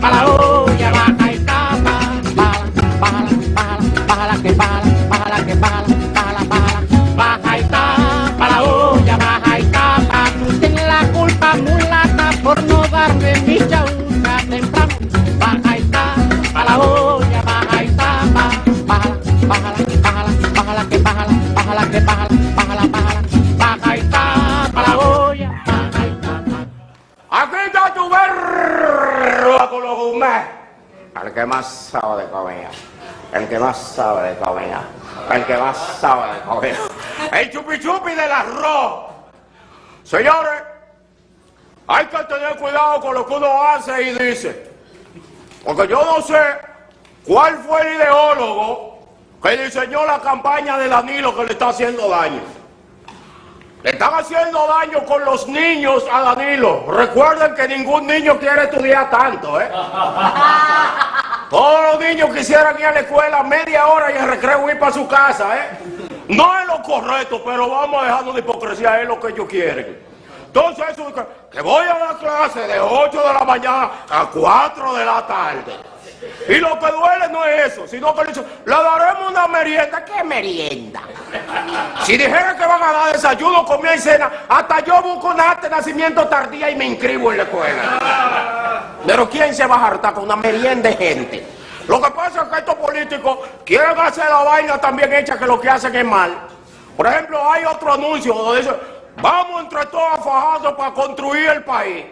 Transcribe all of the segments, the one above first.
para la olla, baja y tapa, bájala que bala, baja y tapa la olla, baja y tapa, tú tienes la culpa mulata por no darme mi chaucha temprano, baja y tapa la olla, baja y tapa, bájala que baja y tapa la olla, baja y tapa. Aquí está tu verro con los gourmet. El que más sabe de comida. El que más sabe de comida. El que más sabe de comida. El chupi chupi del arroz. Señores, hay que tener cuidado con lo que uno hace y dice. Porque yo no sé cuál fue el ideólogo que diseñó la campaña de Danilo que le está haciendo daño. Le están haciendo daño con los niños a Danilo. Recuerden que ningún niño quiere estudiar tanto, ¿eh? Todos los niños quisieran ir a la escuela media hora y en recreo ir para su casa, ¿eh? No es lo correcto, pero vamos a dejarnos de hipocresía, es lo que ellos quieren. Entonces, eso que voy a la clase de 8 de la mañana a 4 de la tarde. Y lo que duele no es eso, sino que le dicen, le daremos una merienda. ¿Qué merienda? Si dijera que van a dar desayuno, comida y cena, hasta yo busco un acta de nacimiento tardía y me inscribo en la escuela. Pero ¿quién se va a hartar con una merienda de gente? Lo que pasa es que estos políticos quieren hacer la vaina también hecha que lo que hacen es mal. Por ejemplo, hay otro anuncio donde dice, vamos entre todos a fajarnos para construir el país.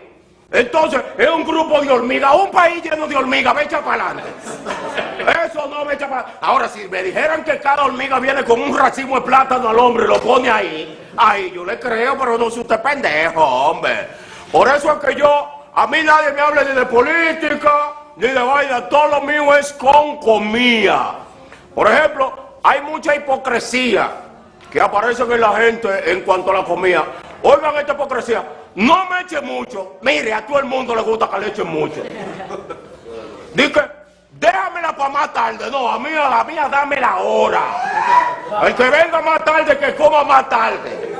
Entonces, es un grupo de hormigas, un país lleno de hormigas, me echa para adelante. Eso no me echa para adelante. Ahora, si me dijeran que cada hormiga viene con un racimo de plátano al hombre y lo pone ahí yo le creo, pero no es usted pendejo, hombre. Por eso es que a mí nadie me habla ni de política, ni de vaina, todo lo mío es con comida. Por ejemplo, hay mucha hipocresía que aparece en la gente en cuanto a la comida. Oigan esta hipocresía. No me eche mucho. Mire, a todo el mundo le gusta que le echen mucho. Dice, déjamela para más tarde. No, a la mía dámela ahora. El que venga más tarde, que coma más tarde.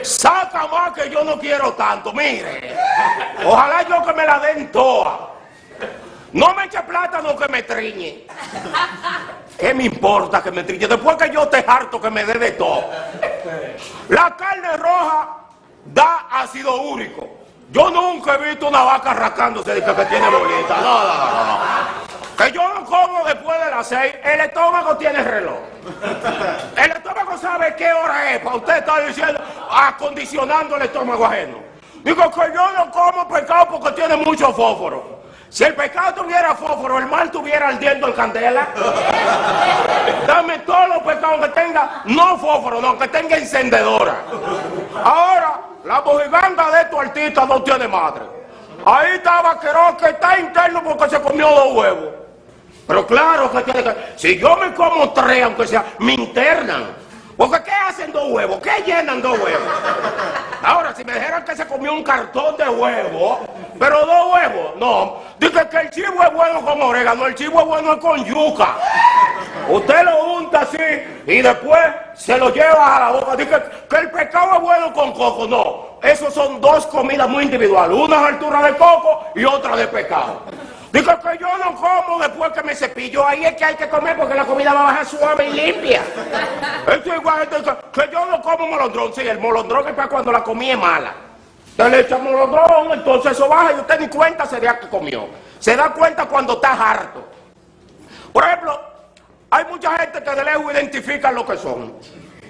Saca más que yo no quiero tanto. Mire, ojalá yo que me la den toda. No me eche plátano que me triñe. ¿Qué me importa que me triñe? Después que yo te harto que me dé de todo. La carne roja da ácido úrico. Yo nunca he visto una vaca rascándose de que tiene bolita. No. Que yo no como después de las 6. El estómago tiene reloj. El estómago sabe qué hora es. Para usted estar diciendo, acondicionando el estómago ajeno. Digo que yo no como pescado porque tiene mucho fósforo. Si el pescado tuviera fósforo, el mar tuviera ardiendo en candela. Dame todos los pescados que tenga, no fósforo, no, que tenga encendedora. Ahora, la mojiganga de estos artistas no tiene madre. Ahí está Vaquerón, que está interno porque se comió 2 huevos. Pero claro que tiene que... Si yo me como 3, aunque sea, me internan. Porque ¿qué hacen 2 huevos? ¿Qué llenan 2 huevos? Ahora, si me dijeran que se comió un cartón de huevos, pero 2 huevos, no. Dice que el chivo es bueno con orégano, el chivo es bueno con yuca. Usted lo unta así y después se lo lleva a la boca. Dice que el pescado es bueno con coco, no. Esos son 2 comidas muy individuales, una a altura de coco y otra de pescado. Dice que yo no como después que me cepillo. Ahí es que hay que comer porque la comida va a bajar suave y limpia. Esto es igual que yo no como molondrón. Sí, el molondrón es para cuando la comida es mala. Usted le echa molondrón, entonces eso baja y usted ni cuenta se da que comió. Se da cuenta cuando está harto. Por ejemplo, hay mucha gente que de lejos identifica lo que son.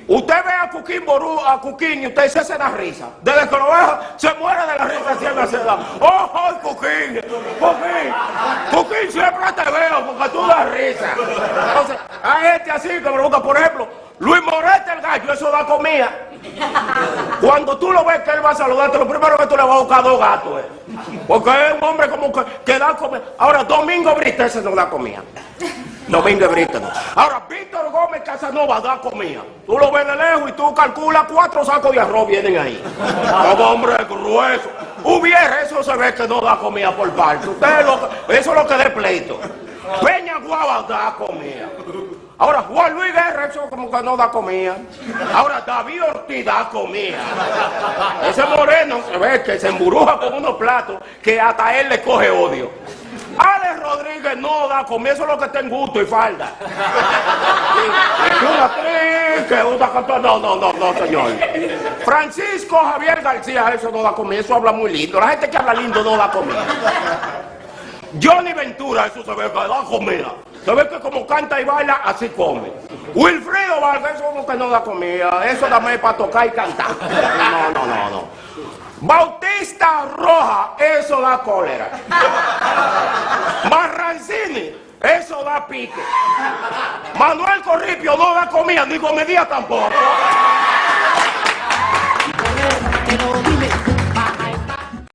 Usted ve a Cuquín Ború, a Cuquín, y usted se da risa. Desde que lo ve, se muere de la risa siempre se da. ¡Oh, Cuquín! Cuquín, siempre te veo porque tú das risa. Entonces, hay gente así que me pregunta, por ejemplo, Luis Morete el gallo, eso da comida. Cuando tú lo ves que él va a saludarte, lo primero que tú le vas a buscar 2 gatos. Porque es un hombre como que da comida. Ahora, Domingo Brito, ese no da comida. Domingo Brito no. Ahora, Víctor Gómez Casanova da comida. Tú lo ves de lejos y tú calculas 4 sacos de arroz vienen ahí. Como hombre grueso. Hubiera, eso se ve que no da comida por parte. Eso es lo que dé pleito. Peña Guava da comida. Ahora, Juan Luis Guerra, eso como que no da comida. Ahora, David Ortiz da comida. Ese moreno se ve que se emburuja con unos platos que hasta él le coge odio. Alex Rodríguez no da comida, eso es lo que está en gusto y falda. Y una actriz que usa cantar. No, señor. Francisco Javier García, eso no da comida, eso habla muy lindo. La gente que habla lindo no da comida. Johnny Ventura, eso se ve que da comida. Se ve que como canta y baila, así come. Wilfrido Vargas, eso como que no da comida. Eso dame para tocar y cantar. No. Bautista Roja, eso da cólera. Marrancini, eso da pique. Manuel Corripio no da comida, ni comedia tampoco.